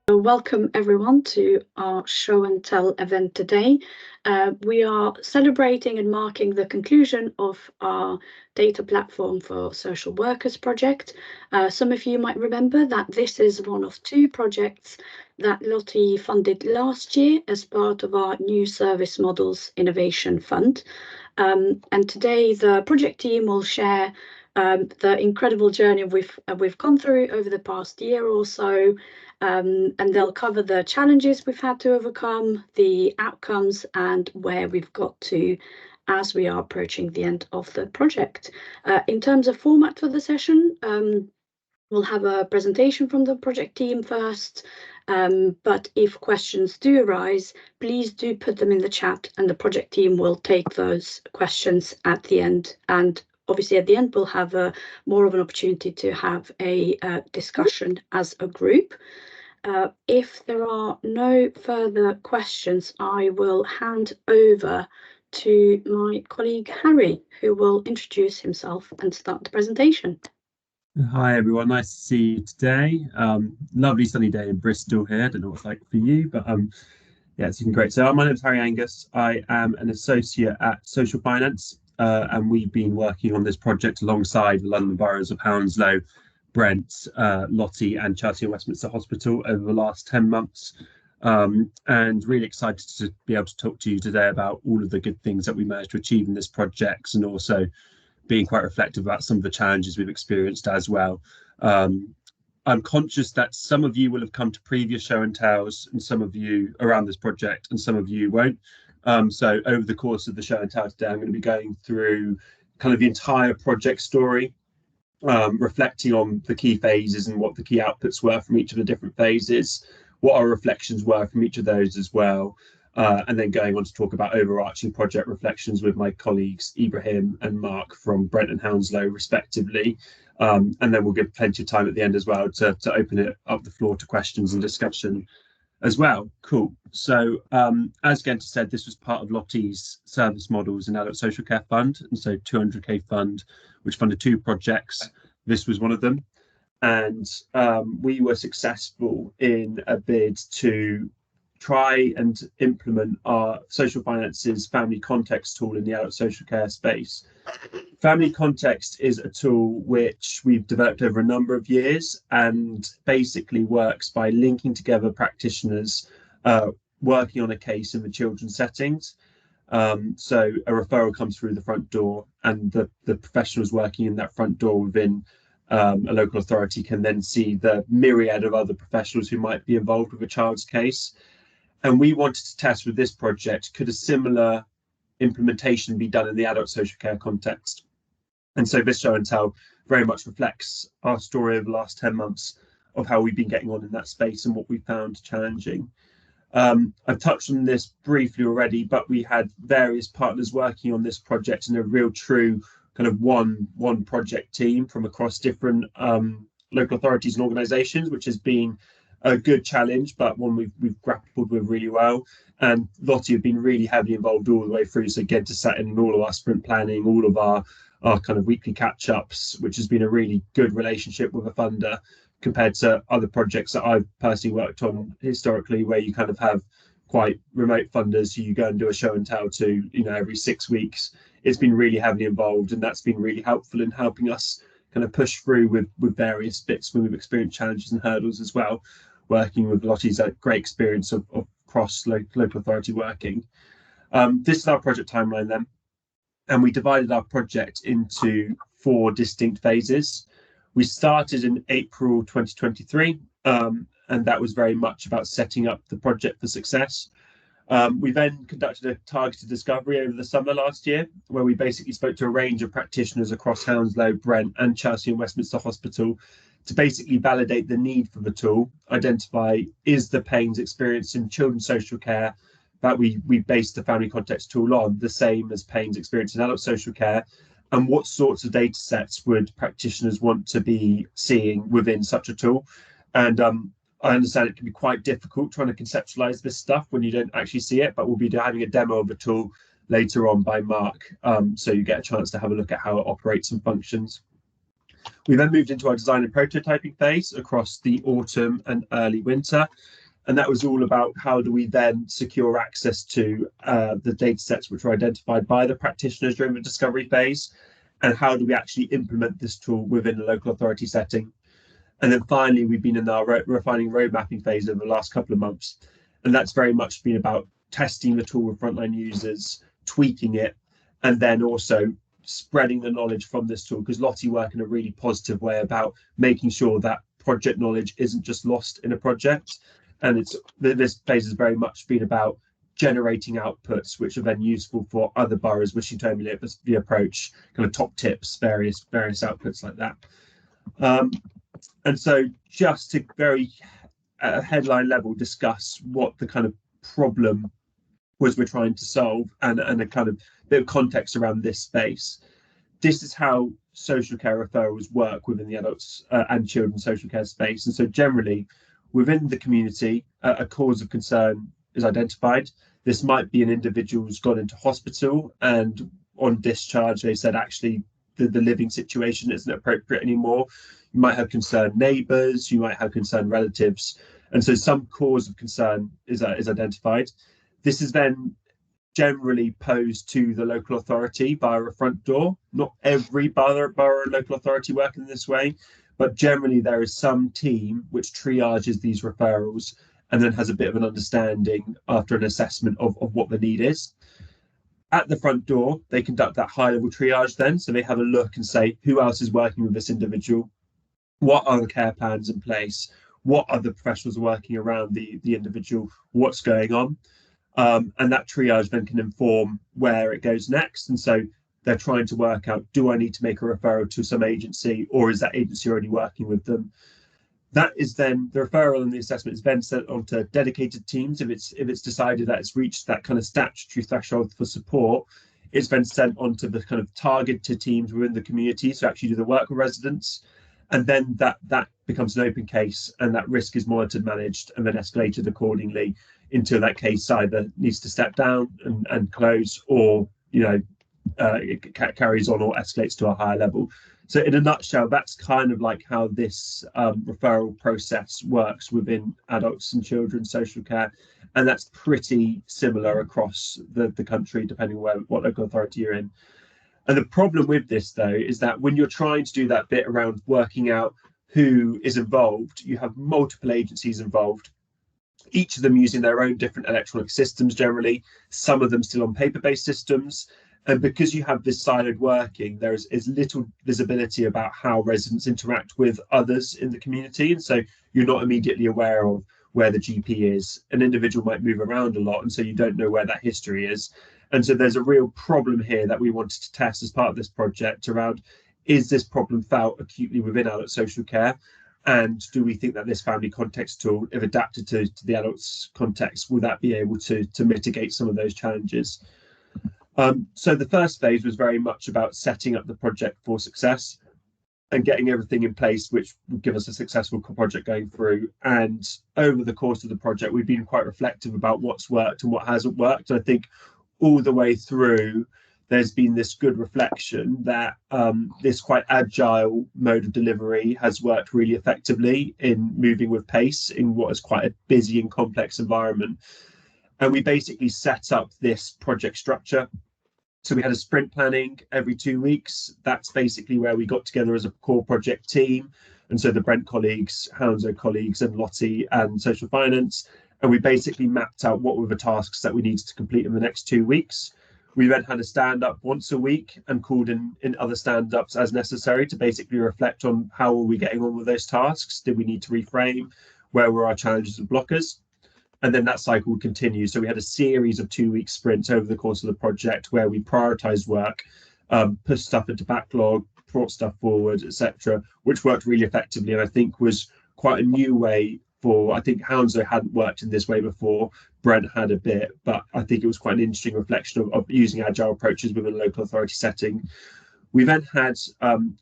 Welcome everyone to our show and tell event today. We are celebrating and marking the conclusion of our data platform for social workers project. Some of you might remember that this is one of two projects that Lottie funded last year as part of our New Service Models Innovation Fund. And today the project team will share the incredible journey we've gone through over the past year or so. And they'll cover the challenges we've had to overcome, the outcomes, and where we've got to as we are approaching the end of the project. In terms of format for the session, we'll have a presentation from the project team first, but if questions do arise, please do put them in the chat and the project team will take those questions at the end. And obviously at the end, we'll have more of an opportunity to have a discussion as a group. If there are no further questions, I will hand over to my colleague Harry, who will introduce himself and start the presentation. Hi everyone, nice to see you today. Lovely sunny day in Bristol here. I don't know what it's like for you, but yeah, it's been great. So my name is Harry Angus. I am an associate at Social Finance, and we've been working on this project alongside the London boroughs of Hounslow, Brent, Lottie and Chelsea and Westminster Hospital over the last 10 months. And really excited to be able to talk to you today about all of the good things that we managed to achieve in this project, and also being quite reflective about some of the challenges we've experienced as well. I'm conscious that some of you will have come to previous show and tells, and some of you around this project, and some of you won't. So over the course of the show and tell today, I'm going to be going through kind of the entire project story, reflecting on the key phases and what the key outputs were from each of the different phases, what our reflections were from each of those as well. And then going on to talk about overarching project reflections with my colleagues Ibrahim and Mark from Brent and Hounslow respectively. And then we'll give plenty of time at the end as well to open it up the floor to questions and discussion as well. Cool. So as Genta said, this was part of Lottie's Service Models and Adult Social Care Fund, and so 200k fund, which funded two projects. This was one of them. And we were successful in a bid to try and implement our Social Finance's Family Context tool in the adult social care space. Family Context is a tool which we've developed over a number of years and basically works by linking together practitioners working on a case in the children's settings. So a referral comes through the front door, and the professionals working in that front door within a local authority can then see the myriad of other professionals who might be involved with a child's case. And we wanted to test with this project, could a similar implementation be done in the adult social care context? And so this show and tell very much reflects our story over the last 10 months of how we've been getting on in that space and what we found challenging. I've touched on this briefly already, but we had various partners working on this project in a real true kind of one project team from across different local authorities and organisations, which has been a good challenge, but one we've grappled with really well. And Lottie have been really heavily involved all the way through. So again, to set in all of our sprint planning, all of our kind of weekly catch-ups, which has been a really good relationship with a funder compared to other projects that I've personally worked on historically, where you kind of have quite remote funders who you go and do a show and tell to, every 6 weeks. It's been really heavily involved, and that's been really helpful in helping us kind of push through with various bits when we've experienced challenges and hurdles as well. Working with Lottie's great experience of cross local authority working. This is our project timeline then, and we divided our project into 4 distinct phases. We started in April 2023, and that was very much about setting up the project for success. We then conducted a targeted discovery over the summer last year, where we basically spoke to a range of practitioners across Hounslow, Brent and Chelsea and Westminster Hospital to basically validate the need for the tool, identify is the pains experienced in children's social care that we based the Family Context tool on the same as pains experienced in adult social care, and what sorts of data sets would practitioners want to be seeing within such a tool. And I understand it can be quite difficult trying to conceptualize this stuff when you don't actually see it, but we'll be having a demo of the tool later on by Mark, so you get a chance to have a look at how it operates and functions. We then moved into our design and prototyping phase across the autumn and early winter. And that was all about how do we then secure access to the data sets which were identified by the practitioners during the discovery phase, and how do we actually implement this tool within a local authority setting. And then finally, we've been in our refining road mapping phase over the last couple of months. And that's very much been about testing the tool with frontline users, tweaking it, and then also spreading the knowledge from this tool, because Lottie work in a really positive way about making sure that project knowledge isn't just lost in a project. And this phase has very much been about generating outputs which are then useful for other boroughs wishing to emulate the approach, kind of top tips, various outputs like that. And so just to very headline level discuss what the kind of problem was we're trying to solve, and a kind of bit of context around this space. This is how social care referrals work within the adults and children social care space. And so generally within the community, a cause of concern is identified. This might be an individual who's gone into hospital and on discharge, they said, actually, the living situation isn't appropriate anymore. You might have concerned neighbours, you might have concerned relatives. And so some cause of concern is identified. This is then generally posed to the local authority via a front door. Not every borough and local authority work in this way, but generally there is some team which triages these referrals and then has a bit of an understanding after an assessment of what the need is. At the front door, they conduct that high-level triage then, so they have a look and say, who else is working with this individual? What are the care plans in place? What other professionals are working around the individual? What's going on? And that triage then can inform where it goes next. And so they're trying to work out, do I need to make a referral to some agency, or is that agency already working with them? That is then the referral, and the assessment is then sent onto dedicated teams. If it's decided that it's reached that kind of statutory threshold for support, it's then sent onto the kind of targeted teams within the community to actually do the work with residents. And then that becomes an open case, and that risk is monitored, managed, and then escalated accordingly until that case either needs to step down and close, or it carries on or escalates to a higher level. So in a nutshell, that's kind of like how this referral process works within adults and children social care. And that's pretty similar across the country, depending on what local authority you're in. And the problem with this, though, is that when you're trying to do that bit around working out who is involved, you have multiple agencies involved, each of them using their own different electronic systems generally, some of them still on paper-based systems. And because you have this siloed working, there is little visibility about how residents interact with others in the community. And so you're not immediately aware of where the GP is. An individual might move around a lot, and so you don't know where that history is. And so there's a real problem here that we wanted to test as part of this project around, is this problem felt acutely within adult social care? And do we think that this family context tool, if adapted to the adults context, will that be able to mitigate some of those challenges? So the first phase was very much about setting up the project for success and getting everything in place, which would give us a successful project going through. And over the course of the project, we've been quite reflective about what's worked and what hasn't worked. I think all the way through, there's been this good reflection that this quite agile mode of delivery has worked really effectively in moving with pace in what is quite a busy and complex environment. And we basically set up this project structure. So we had a sprint planning every 2 weeks. That's basically where we got together as a core project team. And so the Brent colleagues, Hounslow colleagues, and Lottie and social finance. And we basically mapped out what were the tasks that we needed to complete in the next 2 weeks. We then had a stand-up once a week and called in other stand-ups as necessary to basically reflect on how were we getting on with those tasks. Did we need to reframe? Where were our challenges and blockers? And then that cycle would continue. So we had a series of 2-week sprints over the course of the project where we prioritized work, pushed stuff into backlog, brought stuff forward, etc., which worked really effectively. And I think was quite a new way I think Hounslow hadn't worked in this way before. Brent had a bit, but I think it was quite an interesting reflection of using agile approaches within a local authority setting. We then had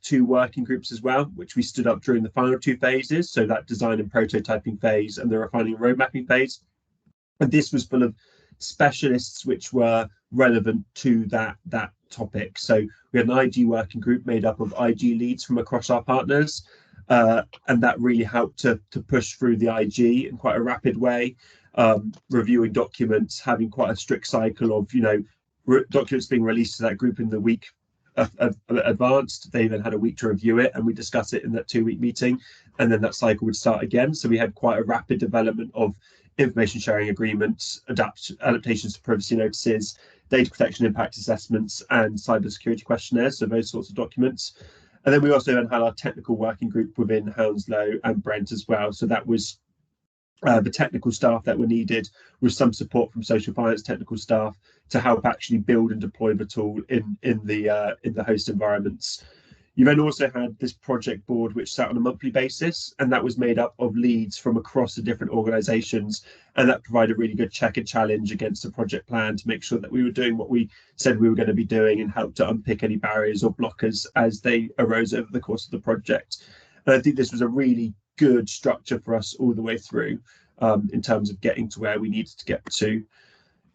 2 working groups as well, which we stood up during the final 2 phases. So that design and prototyping phase and the refining and road mapping phase. And this was full of specialists which were relevant to that topic. So we had an IG working group made up of IG leads from across our partners, and that really helped to push through the IG in quite a rapid way, reviewing documents, having quite a strict cycle of documents being released to that group in the week advanced. They then had a week to review it, and we discuss it in that 2-week meeting, and then that cycle would start again. So we had quite a rapid development of information sharing agreements, adaptations to privacy notices, data protection impact assessments, and cybersecurity questionnaires, so those sorts of documents. And then we also then had our technical working group within Hounslow and Brent as well. So that was the technical staff that were needed, with some support from social finance technical staff to help actually build and deploy the tool in the host environments. You then also had this project board which sat on a monthly basis, and that was made up of leads from across the different organisations, and that provided a really good check and challenge against the project plan to make sure that we were doing what we said we were going to be doing, and help to unpick any barriers or blockers as they arose over the course of the project. And I think this was a really good structure for us all the way through, in terms of getting to where we needed to get to.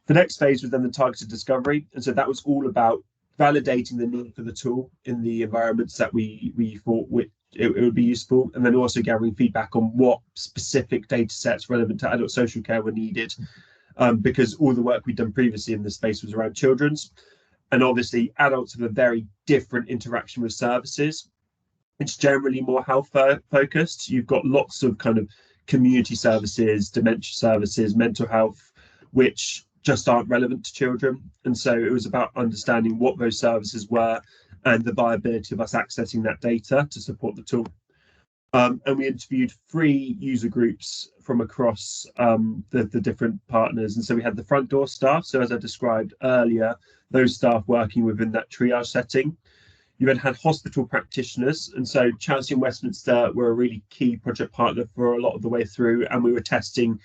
The next phase was then the targeted discovery, and so that was all about validating the need for the tool in the environments that we thought it would be useful, and then also gathering feedback on what specific data sets relevant to adult social care were needed, because all the work we'd done previously in this space was around children's, and obviously adults have a very different interaction with services. It's generally more health focused. You've got lots of kind of community services, dementia services, mental health, which just aren't relevant to children. And so it was about understanding what those services were and the viability of us accessing that data to support the tool. And we interviewed 3 user groups from across the different partners. And so we had the front door staff. So as I described earlier, those staff working within that triage setting. You then had hospital practitioners, and so Chelsea and Westminster were a really key project partner for a lot of the way through, and we were testing,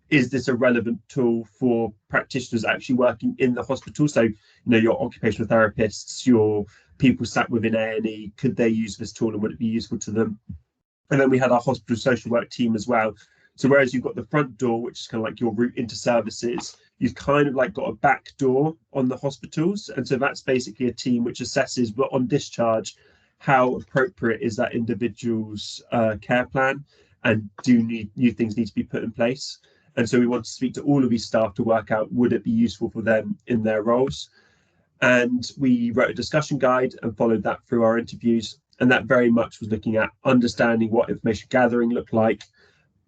is this a relevant tool for practitioners actually working in the hospital? So, your occupational therapists, your people sat within A&E, could they use this tool and would it be useful to them? And then we had our hospital social work team as well. So whereas you've got the front door, which is kind of like your route into services, you've kind of like got a back door on the hospitals. And so that's basically a team which assesses, but on discharge, how appropriate is that individual's care plan, and do new things need to be put in place? And so we want to speak to all of these staff to work out, would it be useful for them in their roles? And we wrote a discussion guide and followed that through our interviews. And that very much was looking at understanding what information gathering looked like,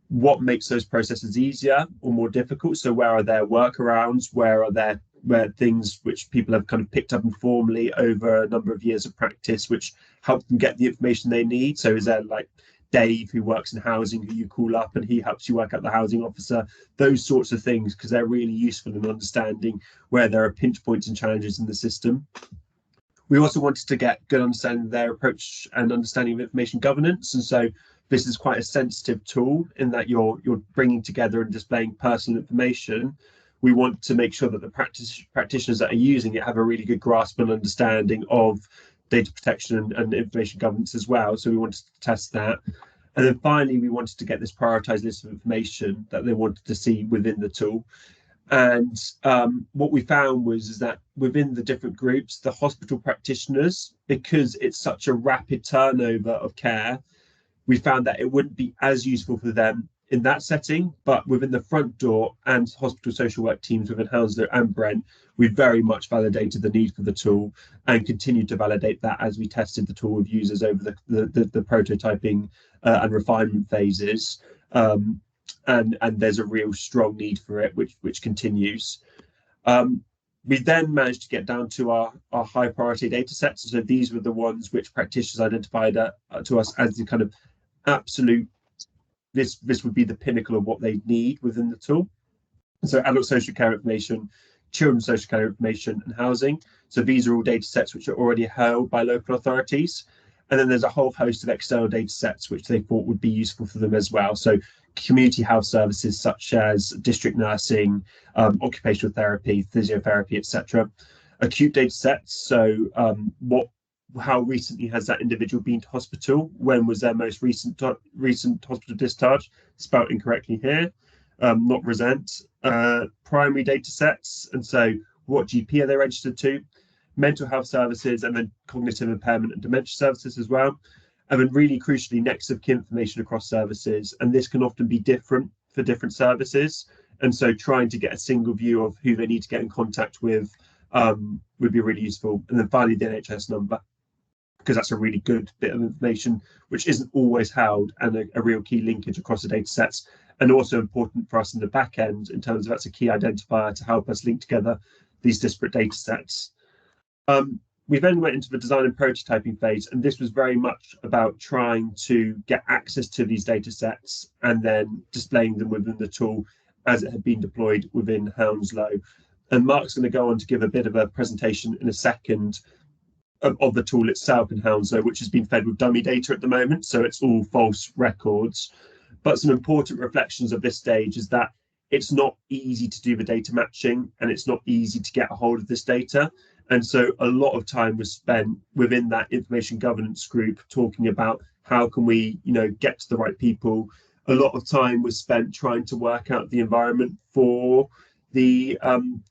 what makes those processes easier or more difficult. So where are there workarounds? Where things which people have kind of picked up informally over a number of years of practice, which help them get the information they need? So is there like Dave, who works in housing, who you call up and he helps you work out the housing officer, those sorts of things, because they're really useful in understanding where there are pinch points and challenges in the system. We also wanted to get good understanding of their approach and understanding of information governance. And so this is quite a sensitive tool in that you're bringing together and displaying personal information. We want to make sure that the practitioners that are using it have a really good grasp and understanding of data protection and information governance as well. So we wanted to test that. And then finally, we wanted to get this prioritized list of information that they wanted to see within the tool. And what we found was that within the different groups, the hospital practitioners, because it's such a rapid turnover of care, we found that it wouldn't be as useful for them in that setting. But within the front door and hospital social work teams within Hounslow and Brent, we very much validated the need for the tool and continued to validate that as we tested the tool with users over the prototyping and refinement phases. And there's a real strong need for it, which continues. We then managed to get down to our high priority data sets. So these were the ones which practitioners identified to us as the kind of absolute, this would be the pinnacle of what they need within the tool. So adult social care information, children's social care information, and housing. So these are all data sets which are already held by local authorities. And then there's a whole host of external data sets which they thought would be useful for them as well. So community health services such as district nursing, occupational therapy, physiotherapy, etc. Acute data sets, so how recently has that individual been to hospital? When was their most recent hospital discharge? Spelled incorrectly here. not resent. Primary data sets, and so what GP are they registered to? Mental health services, and then cognitive impairment and dementia services as well. And then really crucially, next of kin information across services. And this can often be different for different services. And so trying to get a single view of who they need to get in contact with would be really useful. And then finally, the NHS number, because that's a really good bit of information, which isn't always held, and a real key linkage across the data sets. And also important for us in the back end in terms of that's a key identifier to help us link together these disparate data sets. We then went into the design and prototyping phase, and this was very much about trying to get access to these data sets and then displaying them within the tool as it had been deployed within Hounslow. And Mark's going to go on to give a bit of a presentation in a second of the tool itself in Hounslow, which has been fed with dummy data at the moment, so it's all false records. But some important reflections of this stage is that it's not easy to do the data matching, and it's not easy to get a hold of this data. And so a lot of time was spent within that information governance group talking about how can we, get to the right people. A lot of time was spent trying to work out the environment for the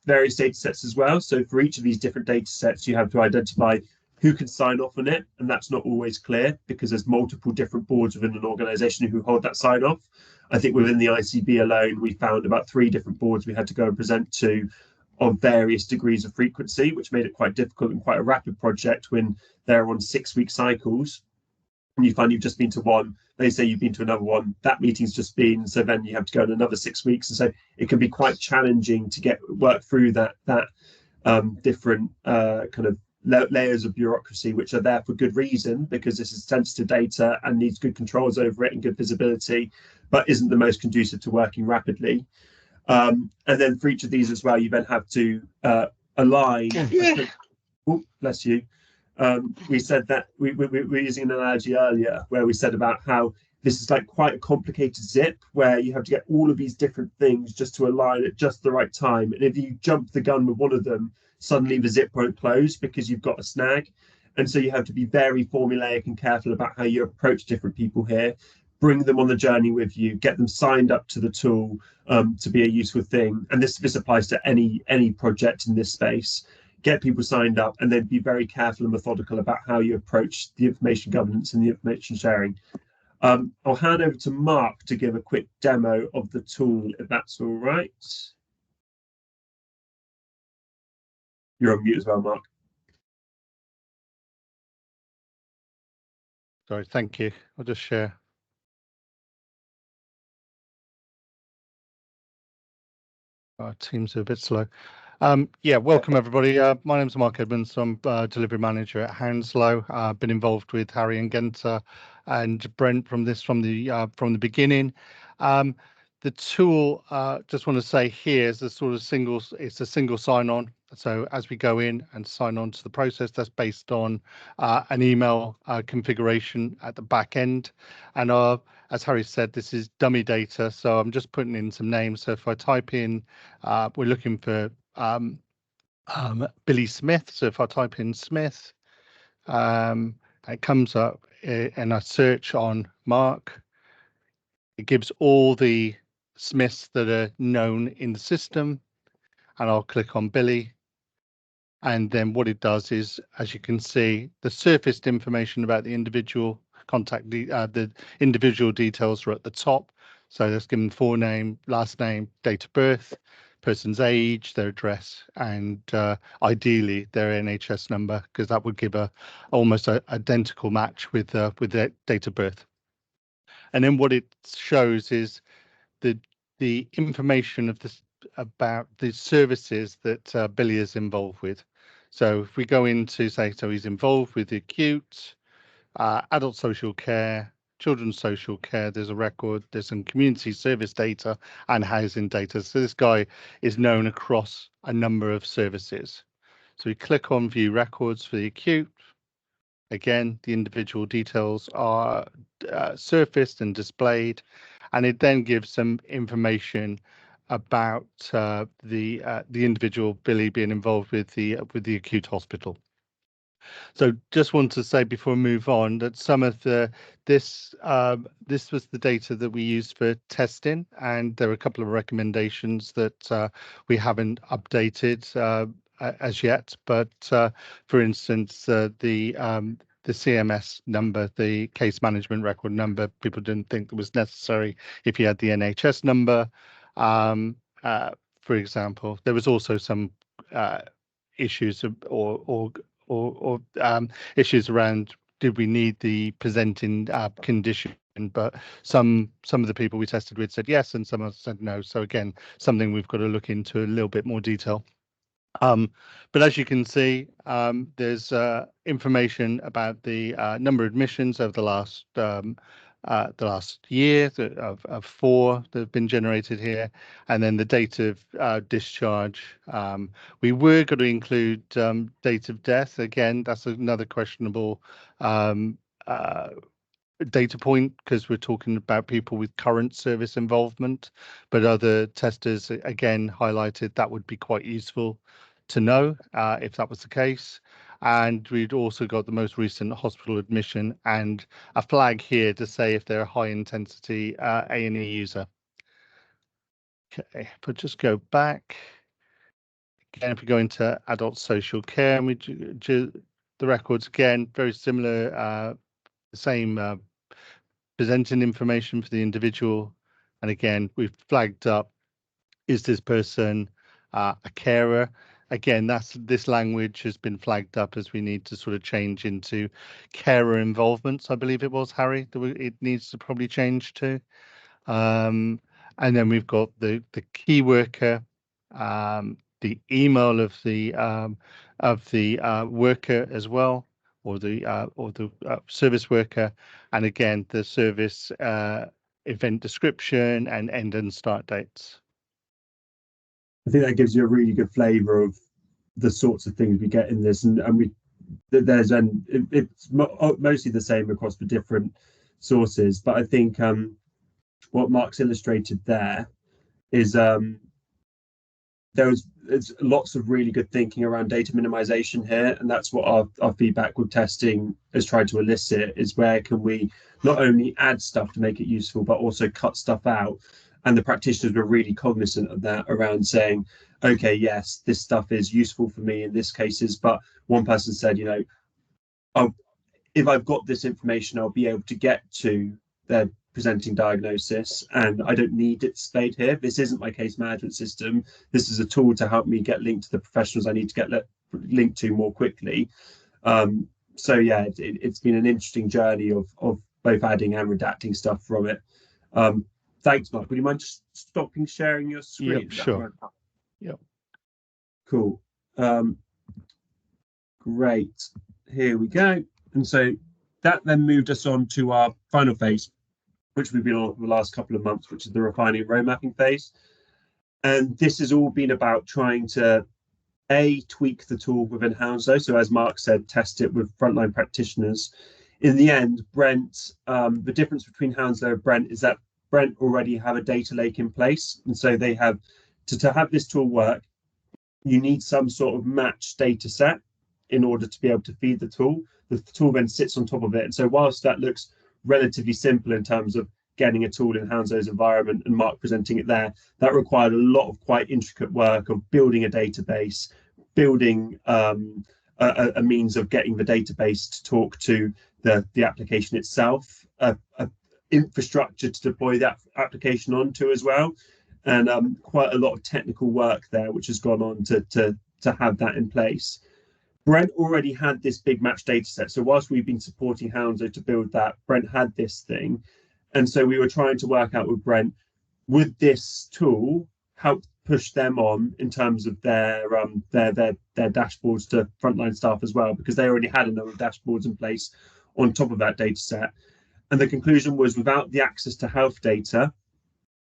various data sets as well. So for each of these different data sets, you have to identify who can sign off on it. And that's not always clear because there's multiple different boards within an organization who hold that sign off. I think within the ICB alone, we found about 3 different boards we had to go and present to of various degrees of frequency, which made it quite difficult and quite a rapid project when they're on 6-week cycles. And you find you've just been to one, they say you've been to another one, that meeting's just been, so then you have to go in another 6 weeks. And so it can be quite challenging to work through that different kind of layers of bureaucracy, which are there for good reason, because this is sensitive data and needs good controls over it and good visibility, but isn't the most conducive to working rapidly. And then for each of these as well, you then have to align. Oh, bless you. We said that we were using an analogy earlier where we said about how this is like quite a complicated zip where you have to get all of these different things just to align at just the right time. And if you jump the gun with one of them, suddenly the zip won't close because you've got a snag. And so you have to be very formulaic and careful about how you approach different people here. Bring them on the journey with you, get them signed up to the tool to be a useful thing. And this applies to any project in this space. Get people signed up and then be very careful and methodical about how you approach the information governance and the information sharing. I'll hand over to Mark to give a quick demo of the tool, if that's all right. You're on mute as well, Mark. Sorry, thank you. I'll just share. Our teams are a bit slow. Yeah, welcome everybody. My name's Mark Edmonds. I'm delivery manager at Hounslow. I've been involved with Harry and Genta and Brent from the beginning. The tool, just want to say here, is it's a single sign-on. So as we go in and sign on to the process, that's based on an email configuration at the back end. And as Harry said, this is dummy data, so I'm just putting in some names. So if I type in, we're looking for Billy Smith. So if I type in Smith, it comes up and I search on Mark. It gives all the Smiths that are known in the system, and I'll click on Billy. And then what it does is, as you can see, the surfaced information about the individual contact, the individual details are at the top. So let's give them forename, last name, date of birth, person's age, their address, and ideally their NHS number, because that would give almost an identical match with their date of birth. And then what it shows is the information of this about the services that Billy is involved with. So if we go into, say, so he's involved with the acute, adult social care, children's social care, there's a record, there's some community service data and housing data. So this guy is known across a number of services. So we click on view records for the acute. Again, the individual details are surfaced and displayed, and it then gives some information about the individual Billy being involved with the acute hospital. So just want to say before we move on that some of this was the data that we used for testing, and there are a couple of recommendations that we haven't updated as yet. But for instance, the CMS number, the case management record number, people didn't think that was necessary if you had the NHS number. For example, there was also some issues or issues around did we need the presenting condition, but some of the people we tested with said yes and some others said no. So again, something we've got to look into a little bit more detail. But as you can see, there's information about the number of admissions over the last year of 4 that have been generated here, and then the date of discharge. We were going to include date of death. Again, that's another questionable data point because we're talking about people with current service involvement, but other testers again highlighted that would be quite useful to know if that was the case. And we'd also got the most recent hospital admission and a flag here to say if they're a high intensity A&E user. Okay, if I just go back again, if we go into adult social care, and we do the records again, very similar, same presenting information for the individual, and again we've flagged up, is this person a carer? Again, this language has been flagged up as we need to sort of change into carer involvements, I believe it was, Harry, that it needs to probably change to. And then we've got the key worker, the email of the worker as well, or the service worker, and again the service event description and end and start dates. I think that gives you a really good flavour of the sorts of things we get in this, and it's mostly the same across the different sources. But I think what Mark's illustrated there is there's lots of really good thinking around data minimization here, and that's what our feedback with testing has tried to elicit, is where can we not only add stuff to make it useful but also cut stuff out. And the practitioners were really cognizant of that, around saying, okay, yes, this stuff is useful for me in this cases, but one person said, you know, if I've got this information, I'll be able to get to their presenting diagnosis, and I don't need it displayed here. This isn't my case management system. This is a tool to help me get linked to the professionals I need to get linked to more quickly. So yeah, it's been an interesting journey of both adding and redacting stuff from it. Thanks, Mark. Would you mind just stopping sharing your screen? Yep, sure. Yep. Cool. Great. Here we go. And so that then moved us on to our final phase, which we've been on for the last couple of months, which is the refining road mapping phase. And this has all been about trying to tweak the tool within Hounslow. So as Mark said, test it with frontline practitioners. In the end, Brent, the difference between Hounslow and Brent is that Brent already have a data lake in place. And so they have, to have this tool work, you need some sort of matched data set in order to be able to feed the tool. The tool then sits on top of it. And so whilst that looks relatively simple in terms of getting a tool in Hounslow's environment and Mark presenting it there, that required a lot of quite intricate work of building a database, building a means of getting the database to talk to the application itself, infrastructure to deploy that application onto as well, and quite a lot of technical work there which has gone on to have that in place. Brent already had this big match data set, so whilst we've been supporting Hounslow to build that, Brent had this thing, and so we were trying to work out with Brent, would this tool help push them on in terms of their dashboards to frontline staff as well, because they already had a number of dashboards in place on top of that data set. And the conclusion was, without the access to health data,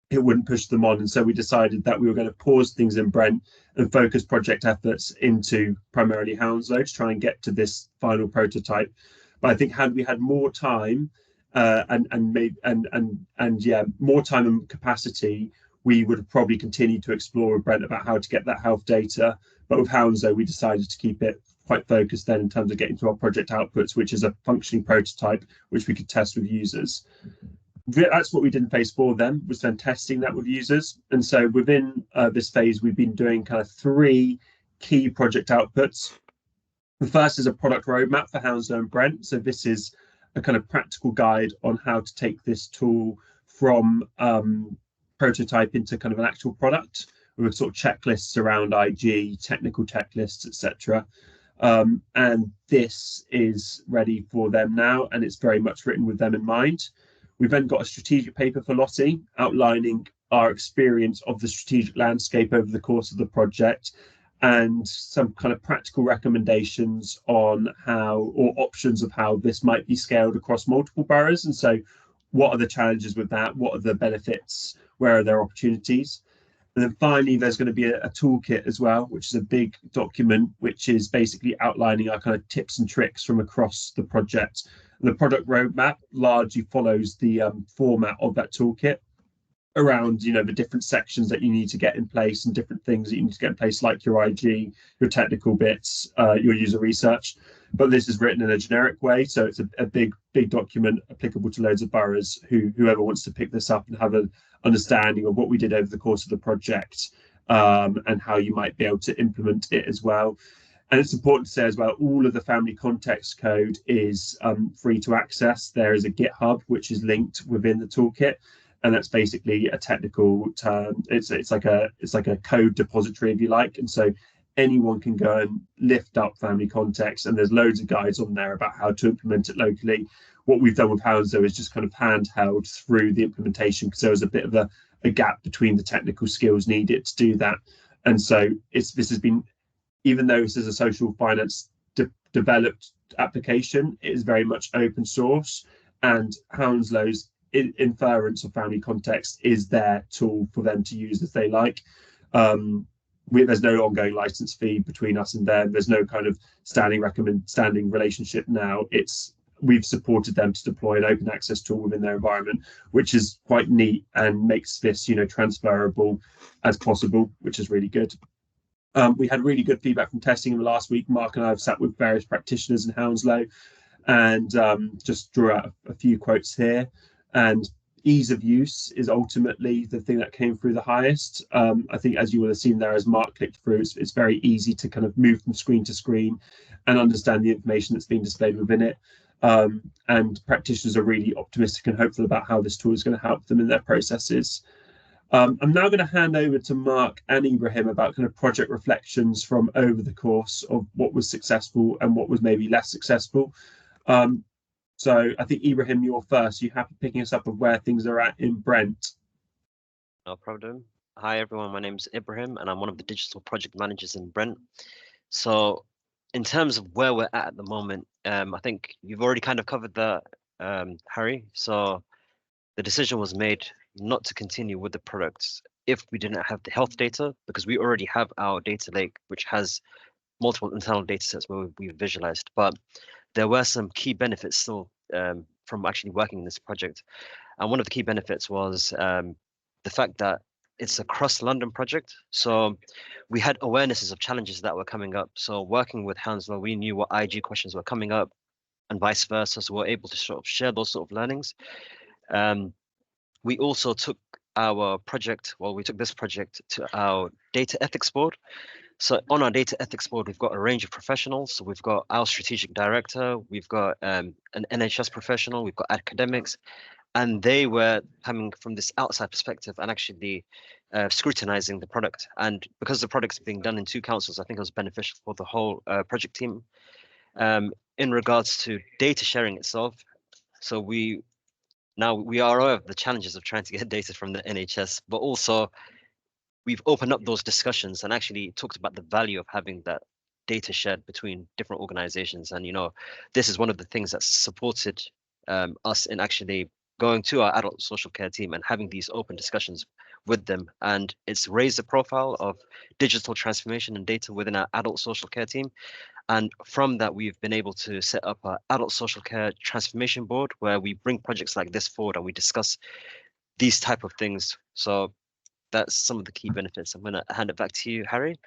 it wouldn't push them on. And so we decided that we were going to pause things in Brent and focus project efforts into primarily Hounslow to try and get to this final prototype. But I think had we had more time more time and capacity, we would have probably continued to explore with Brent about how to get that health data. But with Hounslow, we decided to keep it quite focused then in terms of getting to our project outputs, which is a functioning prototype which we could test with users. That's what we did in phase 4 then, was then testing that with users. And so within this phase, we've been doing kind of 3 key project outputs. The first is a product roadmap for Hounslow and Brent. So this is a kind of practical guide on how to take this tool from prototype into kind of an actual product, with sort of checklists around IG, technical checklists, etc. And this is ready for them now, and it's very much written with them in mind. We've then got a strategic paper for Lottie outlining our experience of the strategic landscape over the course of the project, and some kind of practical recommendations on how, or options of how this might be scaled across multiple boroughs. And so what are the challenges with that? What are the benefits? Where are there opportunities? And then finally, there's going to be a toolkit as well, which is a big document, which is basically outlining our kind of tips and tricks from across the project. And the product roadmap largely follows the format of that toolkit around, you know, the different sections that you need to get in place and different things that you need to get in place, like your IG, your technical bits, your user research. But this is written in a generic way, so it's a big document applicable to loads of boroughs whoever wants to pick this up and have an understanding of what we did over the course of the project, and how you might be able to implement it as well. And it's important to say as well, all of the family context code is free to access. There is a GitHub which is linked within the toolkit, and that's basically a technical term. It's like a code depository, if you like, and so anyone can go and lift up family context, and there's loads of guides on there about how to implement it locally. What we've done with Hounslow is just kind of handheld through the implementation, because there was a bit of a gap between the technical skills needed to do that. And so this has been, even though this is a social finance developed application, it is very much open source, and Hounslow's inference of family context is their tool for them to use as they like. There's no ongoing license fee between us and them. There's no kind of standing relationship now. We've supported them to deploy an open access tool within their environment, which is quite neat and makes this, you know, transferable as possible, which is really good. We had really good feedback from testing in the last week. Mark and I have sat with various practitioners in Hounslow and just drew out a few quotes here. And ease of use is ultimately the thing that came through the highest. I think, as you will have seen there, as Mark clicked through, it's very easy to kind of move from screen to screen and understand the information that's being displayed within it. And practitioners are really optimistic and hopeful about how this tool is going to help them in their processes. I'm now going to hand over to Mark and Ibrahim about kind of project reflections from over the course of what was successful and what was maybe less successful. So I think, Ibrahim, you're first. You happy picking us up of where things are at in Brent? No problem. Hi, everyone. My name's Ibrahim, and I'm one of the digital project managers in Brent. So in terms of where we're at the moment, I think you've already kind of covered that, Harry. So the decision was made not to continue with the products if we didn't have the health data, because we already have our data lake, which has multiple internal data sets where we've visualized. But there were some key benefits still from actually working in this project. And one of the key benefits was the fact that it's a cross-London project. So we had awarenesses of challenges that were coming up. So working with Hounslow, we knew what IG questions were coming up and vice versa. So we're able to sort of share those sort of learnings. We also took our project, we took this project to our data ethics board. So on our data ethics board, we've got a range of professionals. So we've got our strategic director, we've got an NHS professional, we've got academics, and they were coming from this outside perspective and actually scrutinizing the product. And because the product's being done in 2 councils, I think it was beneficial for the whole project team. In regards to data sharing itself, so we are aware of the challenges of trying to get data from the NHS, but also we've opened up those discussions and actually talked about the value of having that data shared between different organizations. And, you know, this is one of the things that supported us in actually going to our adult social care team and having these open discussions with them. And it's raised the profile of digital transformation and data within our adult social care team. And from that, we've been able to set up an adult social care transformation board where we bring projects like this forward and we discuss these type of things. So that's some of the key benefits. I'm going to hand it back to you, Harry.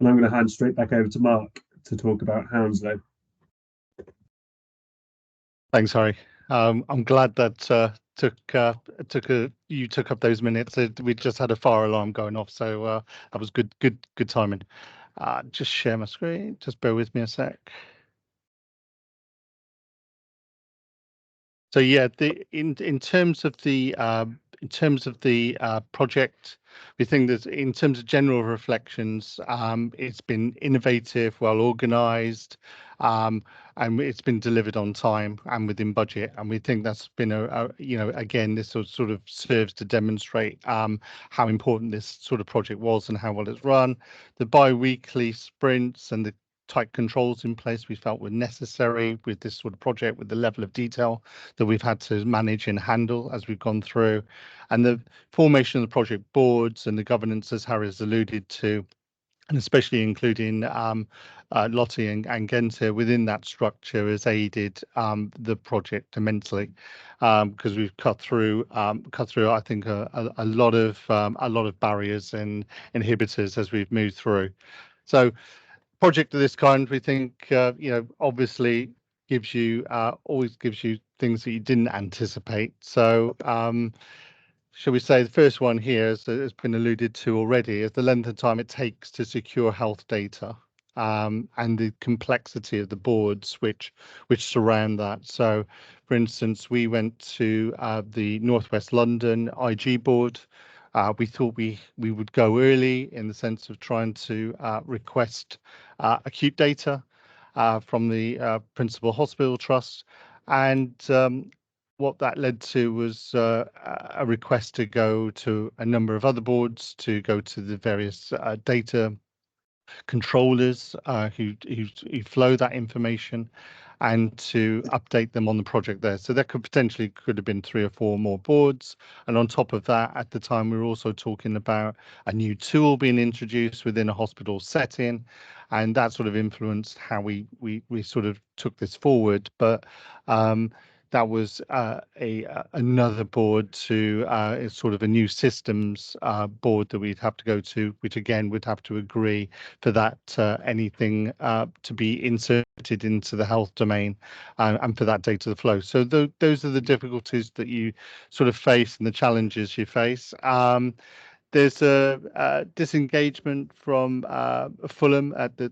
And I'm going to hand straight back over to Mark to talk about Hounslow. Thanks, Harry. I'm glad that you took up those minutes. We just had a fire alarm going off, so that was good timing. Just share my screen. Just bear with me a sec. So yeah, in terms of the project, we think that in terms of general reflections, it's been innovative, well organised, and it's been delivered on time and within budget. And we think that's been again, this sort of serves to demonstrate how important this sort of project was and how well it's run. The bi-weekly sprints and the tight controls in place we felt were necessary with this sort of project, with the level of detail that we've had to manage and handle as we've gone through, and the formation of the project boards and the governance, as Harry has alluded to, and especially including Lottie and Gente within that structure has aided the project immensely, because we've cut through I think a lot of barriers and inhibitors as we've moved through. So project of this kind, we think, obviously always gives you things that you didn't anticipate. So, shall we say the first one here, as has been alluded to already, is the length of time it takes to secure health data, and the complexity of the boards which surround that. So, for instance, we went to the Northwest London IG board. We thought we would go early in the sense of trying to request acute data from the Principal Hospital Trust, and what that led to was a request to go to a number of other boards, to go to the various data controllers who flow that information, and to update them on the project there. So there could have been 3 or 4 more boards. And on top of that, at the time, we were also talking about a new tool being introduced within a hospital setting, and that sort of influenced how we sort of took this forward. But that was another board to it's sort of a new systems board that we'd have to go to, which again would have to agree for that anything to be inserted into the health domain, and for that data to flow. So those are the difficulties that you sort of face and the challenges you face. There's a disengagement from Fulham at the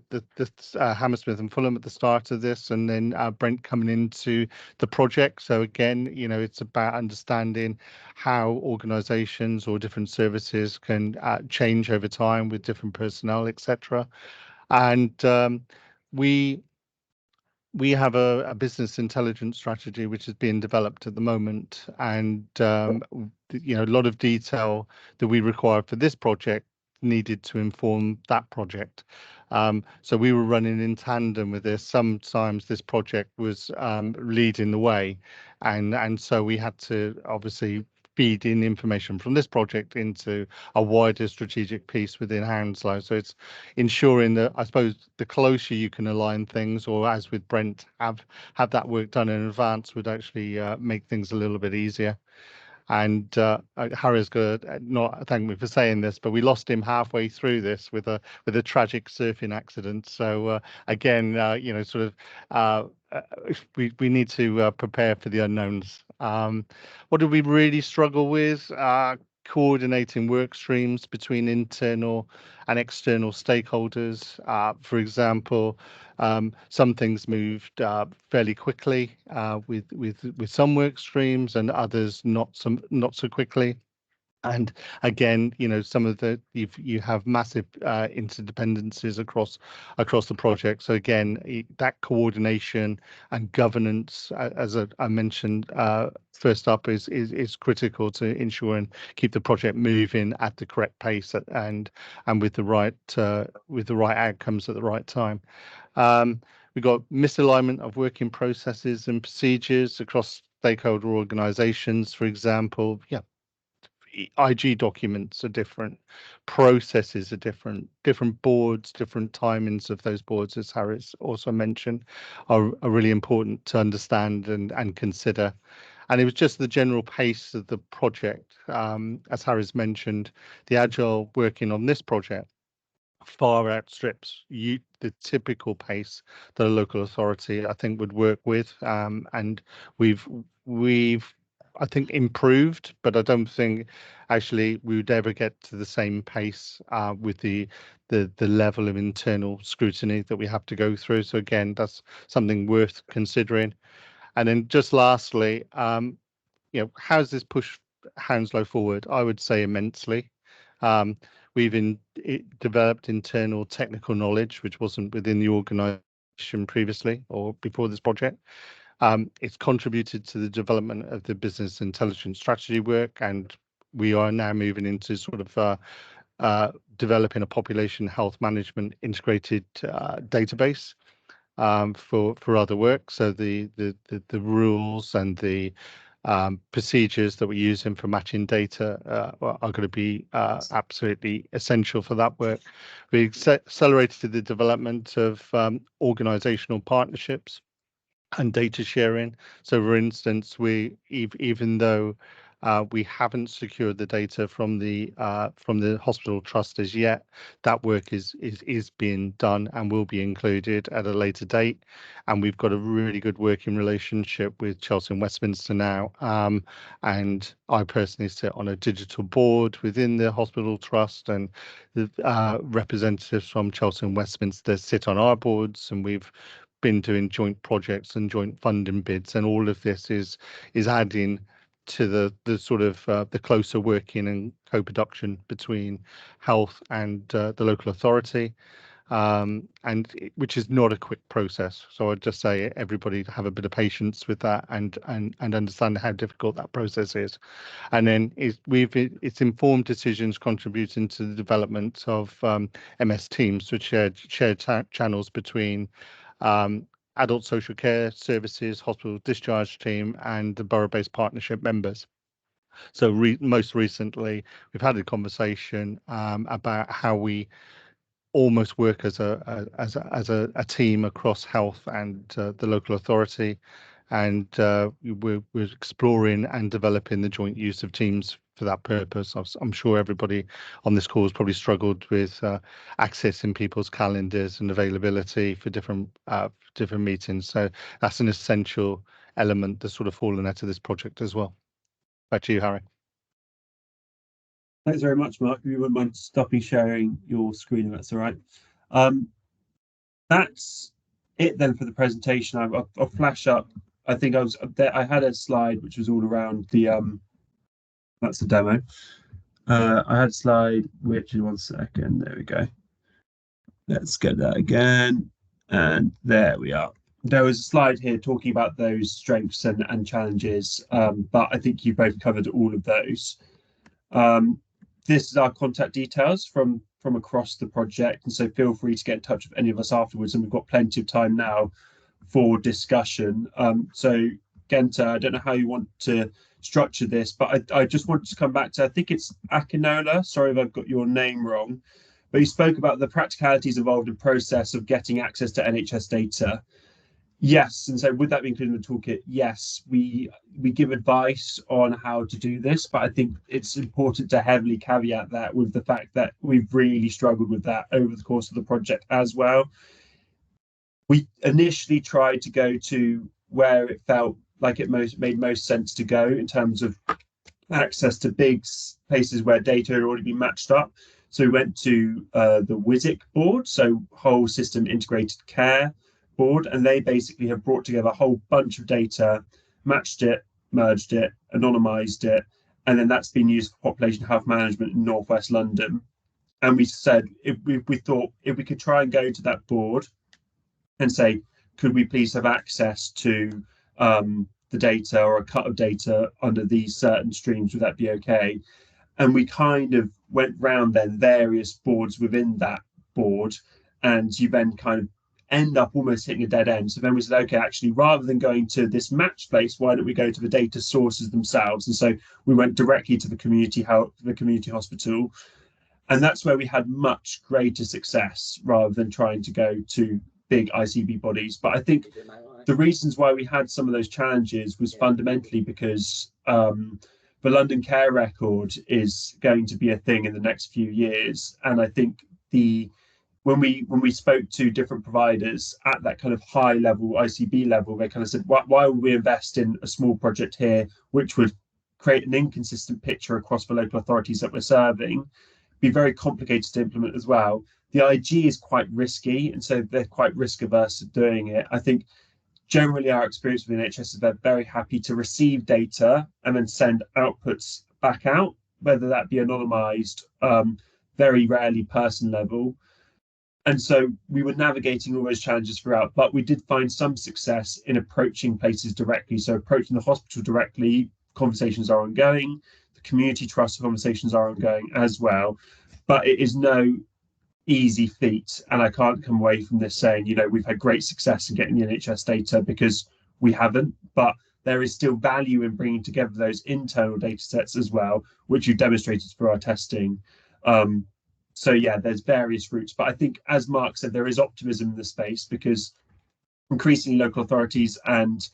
Hammersmith and Fulham at the start of this, and then Brent coming into the project. So again, it's about understanding how organisations or different services can change over time with different personnel, etc. And we have a business intelligence strategy which is being developed at the moment, and a lot of detail that we require for this project needed to inform that project. So we were running in tandem with this. Sometimes this project was leading the way, and so we had to obviously feed in information from this project into a wider strategic piece within Hounslow. So it's ensuring that, I suppose, the closer you can align things, or as with Brent, have that work done in advance, would actually make things a little bit easier. And Harry's going to not thank me for saying this, but we lost him halfway through this with a tragic surfing accident. So again, sort of we need to prepare for the unknowns. What did we really struggle with? Coordinating work streams between internal and external stakeholders. For example, some things moved fairly quickly with some work streams, and others not so quickly. And again, some of you have massive interdependencies across the project. So again, that coordination and governance, as I mentioned first up, is critical to ensure and keep the project moving at the correct pace and with the right outcomes at the right time. We've got misalignment of working processes and procedures across stakeholder organisations, for example. Yeah. IG documents are different, processes are different boards, different timings of those boards, as Harry's also mentioned, are really important to understand and consider. And it was just the general pace of the project. As Harry's mentioned, the agile working on this project far outstrips the typical pace that a local authority, I think, would work with. And we've I think improved, but I don't think actually we would ever get to the same pace with the level of internal scrutiny that we have to go through. So again, that's something worth considering. And then just lastly, how's this push Hounslow forward? I would say immensely. We've developed internal technical knowledge, which wasn't within the organisation previously or before this project. It's contributed to the development of the business intelligence strategy work, and we are now moving into sort of developing a population health management integrated database for other work. So the rules and the procedures that we're using for matching data are going to be absolutely essential for that work. We accelerated the development of organizational partnerships and data sharing. So for instance, even though we haven't secured the data from the hospital trust as yet, that work is being done and will be included at a later date. And we've got a really good working relationship with Chelsea and Westminster now. And I personally sit on a digital board within the hospital trust, and the representatives from Chelsea and Westminster sit on our boards, and we've been doing joint projects and joint funding bids, and all of this is adding to the sort of the closer working and co-production between health and the local authority, which is not a quick process. So I'd just say everybody have a bit of patience with that and understand how difficult that process is. And then it's informed decisions contributing to the development of MS Teams, which shared channels between adult social care services, hospital discharge team, and the borough-based partnership members. So most recently, we've had a conversation about how we almost work as a team across health and the local authority, and we're exploring and developing the joint use of Teams for that purpose. I'm sure everybody on this call has probably struggled with accessing people's calendars and availability for different meetings. So that's an essential element that's sort of fallen out of this project as well. Back to you, Harry. Thanks very much, Mark. If you wouldn't mind stopping sharing your screen, if that's all right. That's it then for the presentation. I'll flash up. I think I had a slide which was all around the that's the demo. I had a slide which is 1 second. There we go. Let's get that again. And there we are. There was a slide here talking about those strengths and challenges, but I think you both covered all of those. This is our contact details from across the project, and so feel free to get in touch with any of us afterwards, and we've got plenty of time now for discussion. So Genta, I don't know how you want to structure this, but I just wanted to come back to, I think it's Akinola, sorry if I've got your name wrong, but you spoke about the practicalities involved in process of getting access to NHS data. Yes, and so would that be included in the toolkit? Yes, we give advice on how to do this, but I think it's important to heavily caveat that with the fact that we've really struggled with that over the course of the project as well. We initially tried to go to where it felt like it made most sense to go in terms of access to big places where data had already been matched up. So we went to the WISIC board, so Whole System Integrated Care board, and they basically have brought together a whole bunch of data, matched it, merged it, anonymized it, and then that's been used for population health management in Northwest London. And we said, we thought if we could try and go to that board and say, could we please have access to the data or a cut of data under these certain streams, would that be okay? And we kind of went round then various boards within that board, and you then kind of end up almost hitting a dead end. So then we said, okay, actually, rather than going to this match place, why don't we go to the data sources themselves? And so we went directly to the community health, the community hospital, and that's where we had much greater success rather than trying to go to big ICB bodies. But I think the reasons why we had some of those challenges was fundamentally because the London Care Record is going to be a thing in the next few years, and I think the when we spoke to different providers at that kind of high level ICB level, they kind of said, why would we invest in a small project here, which would create an inconsistent picture across the local authorities that we're serving, be very complicated to implement as well. The IG is quite risky, and so they're quite risk averse of doing it. I think generally our experience with the NHS is they're very happy to receive data and then send outputs back out, whether that be anonymized, very rarely person level. And so we were navigating all those challenges throughout, but we did find some success in approaching places directly. So approaching the hospital directly, conversations are ongoing. The community trust conversations are ongoing as well. But it is no easy feat. And I can't come away from this saying, you know, we've had great success in getting the NHS data, because we haven't. But there is still value in bringing together those internal data sets as well, which you've demonstrated through our testing. So yeah, there's various routes, but I think, as Mark said, there is optimism in the space, because increasingly local authorities and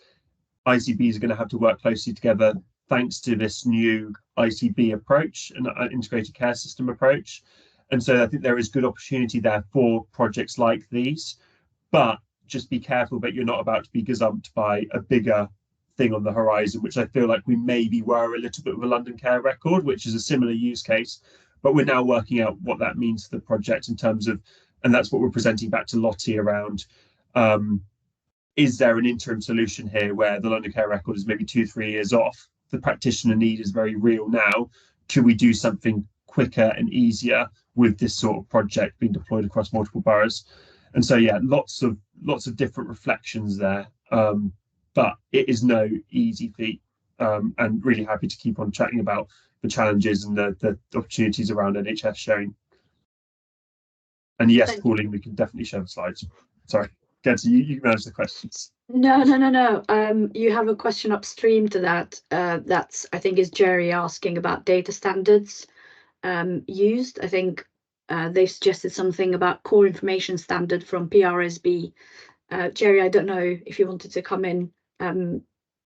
ICBs are going to have to work closely together thanks to this new ICB approach and integrated care system approach. And so I think there is good opportunity there for projects like these, but just be careful that you're not about to be gazumped by a bigger thing on the horizon, which I feel like we maybe were a little bit with a London Care Record, which is a similar use case. But we're now working out what that means for the project in terms of, and that's what we're presenting back to Lottie around, is there an interim solution here where the London Care Record is maybe 2-3 years off? The practitioner need is very real now. Can we do something quicker and easier with this sort of project being deployed across multiple boroughs? And so, yeah, lots of different reflections there. But it is no easy feat, and really happy to keep on chatting about the challenges and the opportunities around NHS sharing. And yes, Pauline, we can definitely share the slides. Sorry, Genty, you manage the questions. No. You have a question upstream to that. That's, I think, is Jerry asking about data standards used. I think they suggested something about core information standard from PRSB. Jerry, I don't know if you wanted to come in.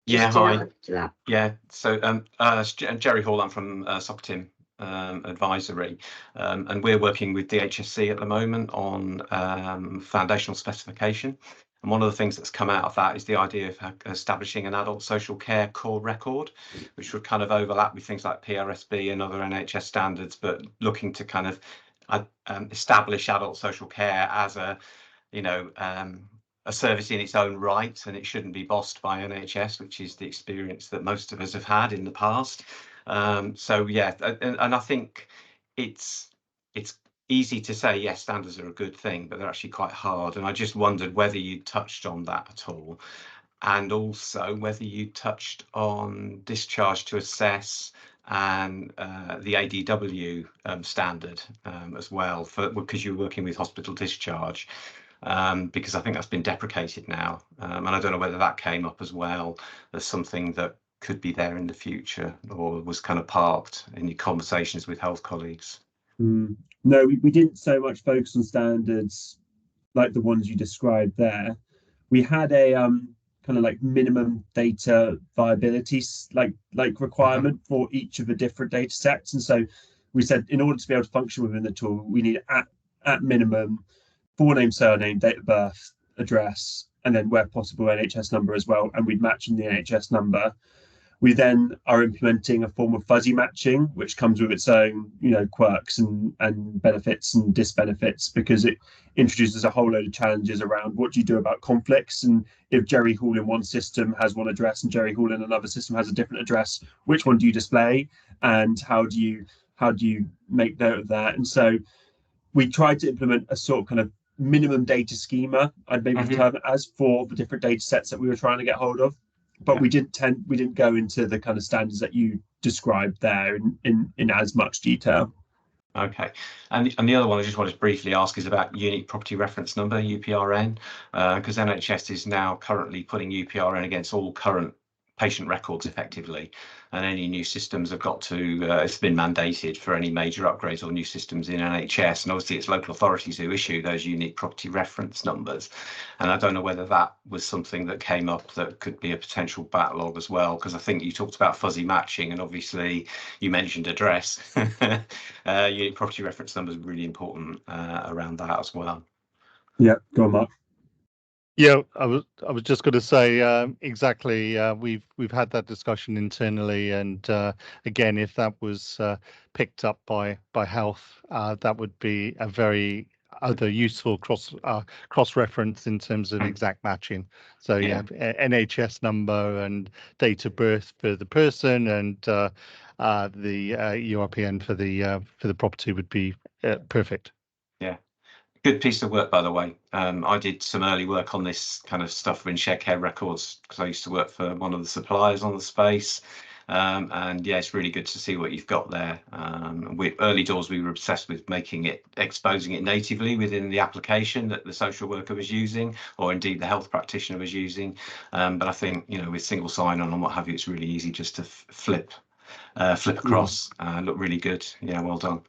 Yeah, hi. To that. Yeah, so Jerry Hall, I'm from SOCTIM Advisory, and we're working with DHSC at the moment on foundational specification. And one of the things that's come out of that is the idea of establishing an adult social care core record, which would kind of overlap with things like PRSB and other NHS standards, but looking to kind of establish adult social care as a, a service in its own right, and it shouldn't be bossed by NHS, which is the experience that most of us have had in the past. So yeah, and I think it's easy to say, yes, standards are a good thing, but they're actually quite hard. And I just wondered whether you touched on that at all, and also whether you touched on discharge to assess and the ADW standard as well, because you're working with hospital discharge. Because I think that's been deprecated now, and I don't know whether that came up as well as something that could be there in the future, or was kind of parked in your conversations with health colleagues. No, we didn't so much focus on standards like the ones you described there. We had a kind of like minimum data viability like requirement for each of the different data sets, and so we said in order to be able to function within the tool, we need at minimum full name, surname, date of birth, address, and then where possible NHS number as well, and we'd match in the NHS number. We then are implementing a form of fuzzy matching, which comes with its own, quirks and benefits and disbenefits, because it introduces a whole load of challenges around what do you do about conflicts, and if Jerry Hall in one system has one address and Jerry Hall in another system has a different address, which one do you display, and how do you make note of that? And so we tried to implement a sort of kind of minimum data schema, I'd maybe term it as, for the different data sets that we were trying to get hold of, but we didn't go into the kind of standards that you described there in as much detail. Okay, and the other one I just wanted to briefly ask is about unique property reference number, UPRN, because NHS is now currently putting UPRN against all current patient records effectively, and any new systems have got to, it's been mandated for any major upgrades or new systems in NHS, and obviously it's local authorities who issue those unique property reference numbers. And I don't know whether that was something that came up that could be a potential backlog as well, because I think you talked about fuzzy matching, and obviously you mentioned address. Unique property reference numbers are really important around that as well. Yeah, go on, Mark. Yeah, I was just going to say exactly. We've had that discussion internally, and again, if that was picked up by health, that would be a very other useful cross reference in terms of exact matching. So yeah, NHS number and date of birth for the person, and the URPN for the property would be perfect. Yeah. Good piece of work, by the way. I did some early work on this kind of stuff in Shared Care Records because I used to work for one of the suppliers on the space. And yeah, it's really good to see what you've got there. Early doors, we were obsessed with exposing it natively within the application that the social worker was using, or indeed the health practitioner was using. But I think, you know, with single sign-on and what have you, it's really easy just to flip across. Look really good. Yeah, well done.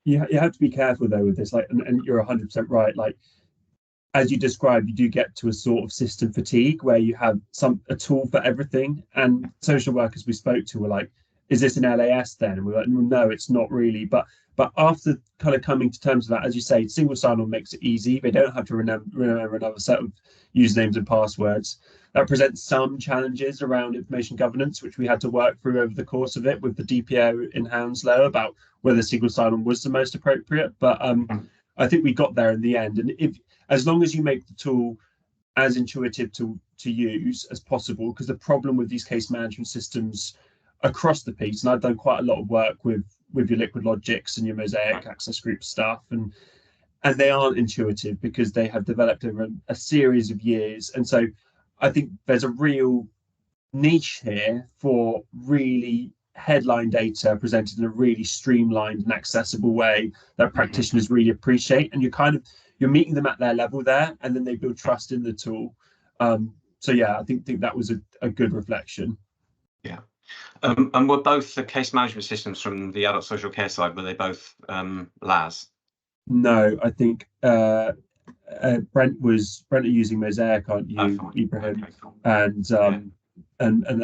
You have to be careful though with this, like, and you're 100% right. Like, as you described, you do get to a sort of system fatigue where you have a tool for everything. And social workers we spoke to were like, "Is this an LAS then?" And we're like, "No, it's not really." But after kind of coming to terms with that, as you say, single sign-on makes it easy. They don't have to remember another set of usernames and passwords. That presents some challenges around information governance, which we had to work through over the course of it with the DPO in Hounslow about whether single sign-on was the most appropriate. But I think we got there in the end. And as long as you make the tool as intuitive to use as possible, because the problem with these case management systems across the piece, and I've done quite a lot of work with your Liquid Logics and your Mosaic access group stuff, and they aren't intuitive because they have developed over a series of years. And so I think there's a real niche here for really headline data presented in a really streamlined and accessible way that practitioners really appreciate, and you're meeting them at their level there, and then they build trust in the tool. So yeah, I think that was a good reflection. Yeah. And were both the case management systems from the adult social care side, were they both LAS? No, I think Brent are using Mosaic, aren't you, Ibrahim? Okay, cool. And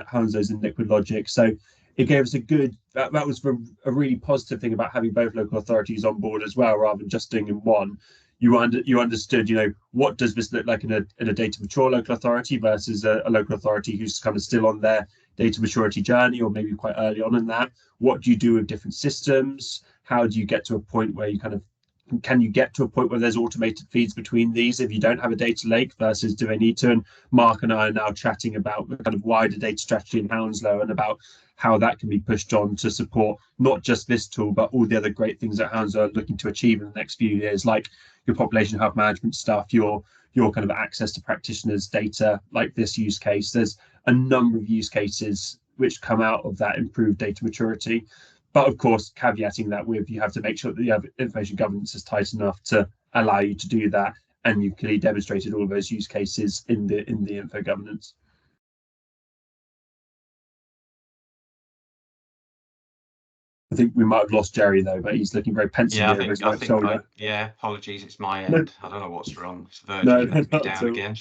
Hanzo's in Liquid Logic. So it gave us that was a really positive thing about having both local authorities on board as well, rather than just doing in one. You understood, you know, what does this look like in a data mature local authority versus a local authority who's kind of still on their data maturity journey, or maybe quite early on in that. What do you do with different systems? How do you get to a point where can you get to a point where there's automated feeds between these if you don't have a data lake, versus do they need to? And Mark and I are now chatting about the kind of wider data strategy in Hounslow and about how that can be pushed on to support not just this tool, but all the other great things that Hounslow are looking to achieve in the next few years, like your population health management stuff, your kind of access to practitioners' data, like this use case. There's a number of use cases which come out of that improved data maturity. But of course, caveating that with, you have to make sure that you have information governance is tight enough to allow you to do that, and you've clearly demonstrated all of those use cases in the info governance. I think we might have lost Jerry though, but he's looking very pensive. Yeah, I think apologies, it's my end. I don't know what's wrong. It's verging me down again.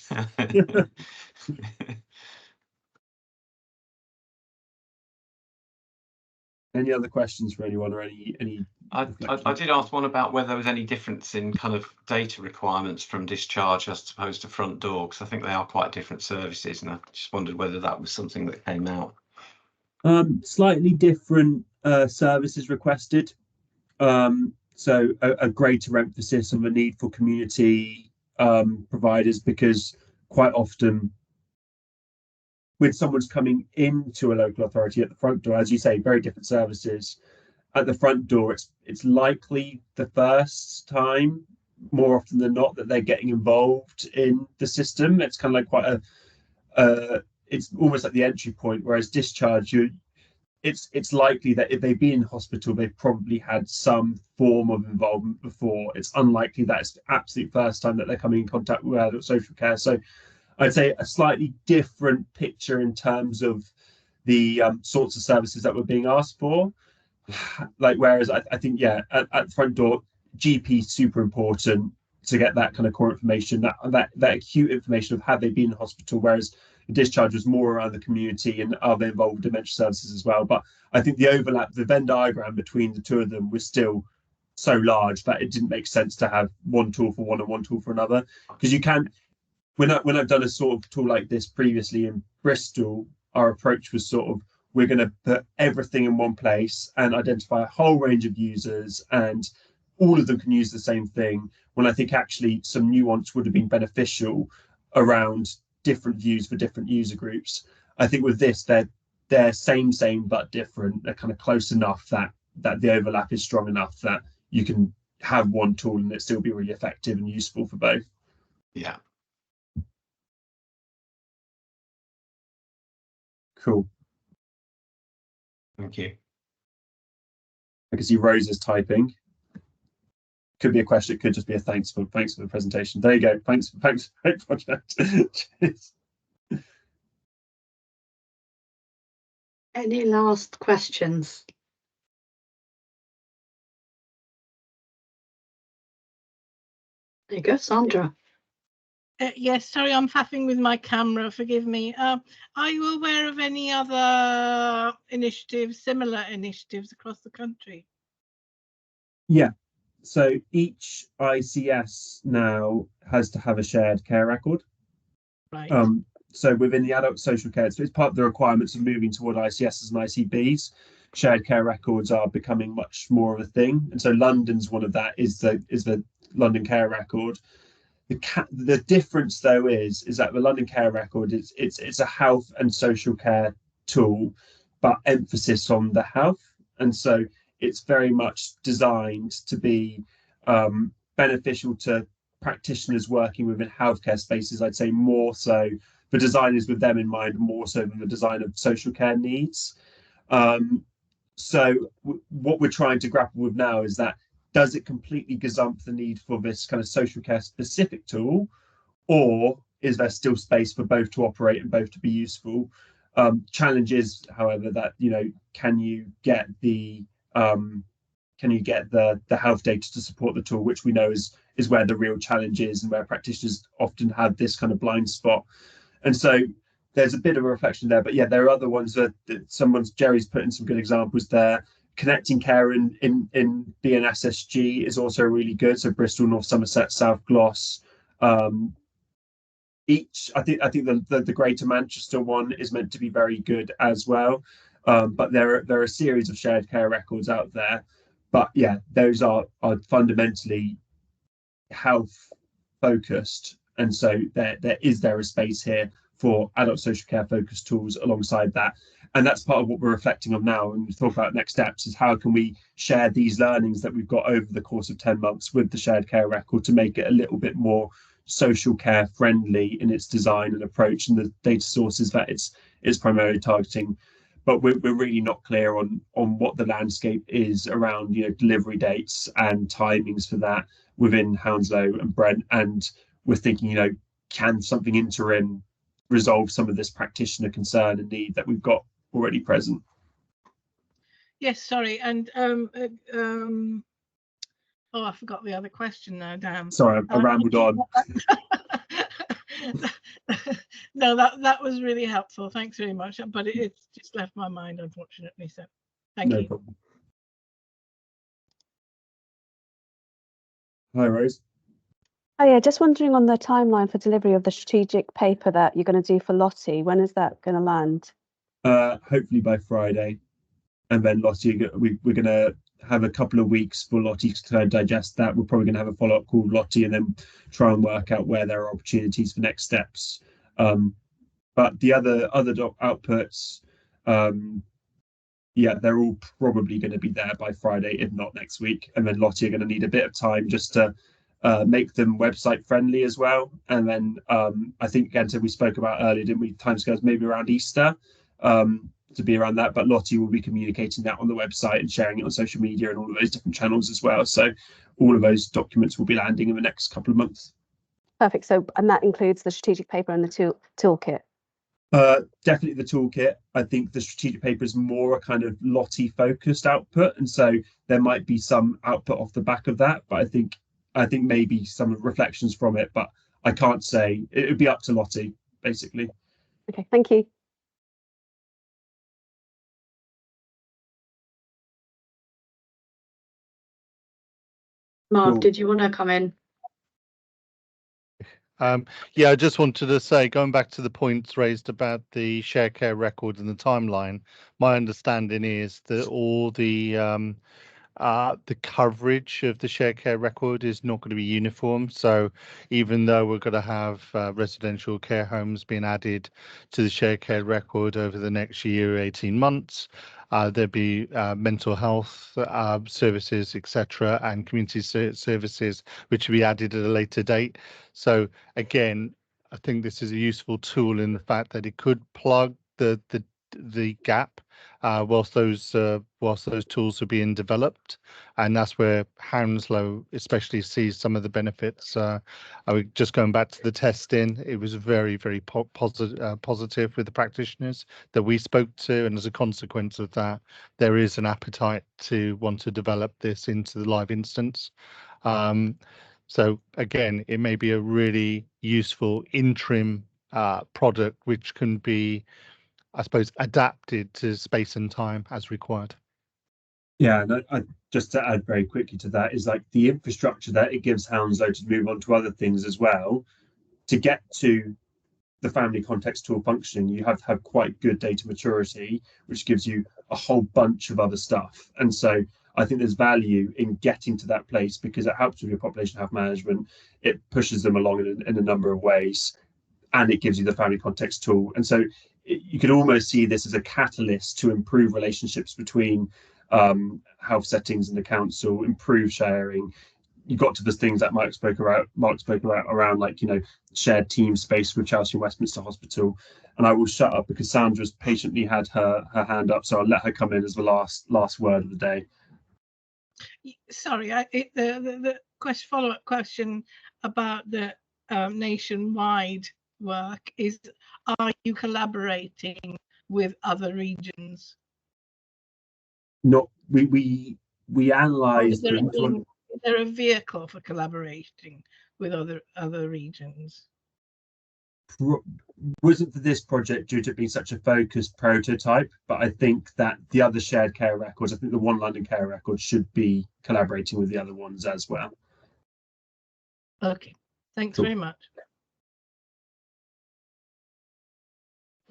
Any other questions for anyone, or any? I did ask one about whether there was any difference in kind of data requirements from discharge as opposed to front door, because I think they are quite different services, and I just wondered whether that was something that came out. Slightly different services requested. So a greater emphasis on the need for community providers, because quite often when someone's coming into a local authority at the front door, as you say, very different services. At the front door, it's likely the first time, more often than not, that they're getting involved in the system. It's kind of like quite it's almost like the entry point, whereas discharge, it's likely that if they've been in hospital, they've probably had some form of involvement before. It's unlikely that it's the absolute first time that they're coming in contact with adult social care. So I'd say a slightly different picture in terms of the sorts of services that were being asked for. Like, whereas I think, yeah, at the front door, GP super important to get that kind of core information, that acute information of have they been in hospital, whereas the discharge was more around the community and are they involved with dementia services as well. But I think the overlap, the Venn diagram between the two of them was still so large that it didn't make sense to have one tool for one and one tool for another, because you can, when I've done a sort of tool like this previously in Bristol, our approach was sort of, we're going to put everything in one place and identify a whole range of users, and all of them can use the same thing, when I think actually some nuance would have been beneficial around different views for different user groups. I think with this, they're same but different. They're kind of close enough that the overlap is strong enough that you can have one tool and it still be really effective and useful for both. Yeah. Cool. Thank you. I can see Rose is typing. Could be a question. It could just be a thanks for the presentation. There you go. Thanks, great project. Cheers. Any last questions? There you go, Sandra. Yes, sorry, I'm faffing with my camera, forgive me. Are you aware of any other initiatives, similar initiatives across the country? Yeah, so each ICS now has to have a shared care record. Right. So within the adult social care, so it's part of the requirements of moving toward ICSs and ICBs. Shared care records are becoming much more of a thing, and so London's one of that is the London Care Record. The difference though is that the London Care Record it's a health and social care tool, but emphasis on the health, and so it's very much designed to be beneficial to practitioners working within healthcare spaces. I'd say more so the design is with them in mind, more so than the design of social care needs. So what we're trying to grapple with now is that, does it completely gazump the need for this kind of social care specific tool, or is there still space for both to operate and both to be useful? Challenge is, however, that, you know, can you get the health data to support the tool, which we know is where the real challenge is and where practitioners often have this kind of blind spot. And so there's a bit of a reflection there, but yeah, there are other ones that Jerry's put in some good examples there. Connecting care in BNSSG is also really good. So Bristol, North Somerset, South Gloss. I think the Greater Manchester one is meant to be very good as well. But there are a series of shared care records out there. But yeah, those are fundamentally health focused, and so there is a space here for adult social care focused tools alongside that. And that's part of what we're reflecting on now when we talk about next steps, is how can we share these learnings that we've got over the course of 10 months with the shared care record to make it a little bit more social care friendly in its design and approach and the data sources that it's primarily targeting. But we're really not clear on what the landscape is around, you know, delivery dates and timings for that within Hounslow and Brent. And we're thinking, you know, can something interim resolve some of this practitioner concern and need that we've got already present? Yes, sorry, and oh, I forgot the other question now. Damn. Sorry, I rambled on. No, that was really helpful. Thanks very much. But it's just left my mind, unfortunately. So, thank you. Problem. Hi, Rose. Oh yeah, just wondering on the timeline for delivery of the strategic paper that you're going to do for Lottie. When is that going to land? Hopefully by Friday, and then Lottie, we're going to have a couple of weeks for Lottie to kind of digest that. We're probably going to have a follow-up call with Lottie and then try and work out where there are opportunities for next steps. But the other outputs, yeah, they're all probably going to be there by Friday, if not next week. And then Lottie are going to need a bit of time just to make them website friendly as well. And then I think, again, so we spoke about earlier, didn't we, timescales maybe around Easter, to be around that. But Lottie will be communicating that on the website and sharing it on social media and all of those different channels as well. So all of those documents will be landing in the next couple of months. Perfect. So, and that includes the strategic paper and the toolkit. Definitely the toolkit. I think the strategic paper is more a kind of Lottie focused output, and so there might be some output off the back of that. But I think maybe some reflections from it, but I can't say. It would be up to Lottie, basically. Okay, thank you. Mark, Cool. did you want to come in? Yeah, I just wanted to say, going back to the points raised about the shared care record and the timeline, my understanding is that all the coverage of the shared care record is not going to be uniform. So even though we're going to have residential care homes being added to the shared care record over the next year, 18 months, there'll be mental health services, etc., and community services, which will be added at a later date. So again, I think this is a useful tool in the fact that it could plug the gap whilst those tools are being developed, and that's where Hounslow especially sees some of the benefits. Just going back to the testing, it was very positive with the practitioners that we spoke to, and as a consequence of that, there is an appetite to want to develop this into the live instance. So again, it may be a really useful interim product which can be, I suppose, adapted to space and time as required. Yeah, and I just to add very quickly to that is like the infrastructure that it gives Hounslow to move on to other things as well. To get to the family context tool function, you have to have quite good data maturity, which gives you a whole bunch of other stuff. And so I think there's value in getting to that place because it helps with your population health management. It pushes them along in a number of ways, and it gives you the family context tool. And so you could almost see this as a catalyst to improve relationships between health settings and the council, improve sharing. You got to the things that Mark spoke about around, like, you know, shared team space with Chelsea and Westminster Hospital. And I will shut up because Sandra's patiently had her hand up, so I'll let her come in as the last word of the day. Sorry, the follow-up question about the nationwide work is: are you collaborating with other regions? Not we analyze. Is there a vehicle for collaborating with other regions? Wasn't for this project due to it being such a focused prototype, but I think that the other shared care records, I think the One London Care Record should be collaborating with the other ones as well. Okay, thanks Cool. very much.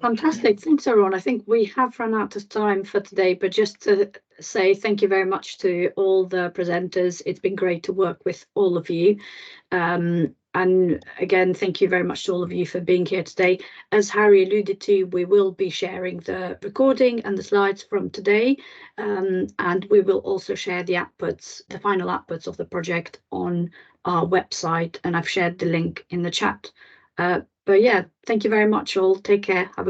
Fantastic. Thanks, everyone. I think we have run out of time for today, but just to say thank you very much to all the presenters. It's been great to work with all of you. And again, thank you very much to all of you for being here today. As Harry alluded to, we will be sharing the recording and the slides from today, and we will also share the outputs, the final outputs of the project on our website, and I've shared the link in the chat. But yeah, thank you very much all. Take care. Have a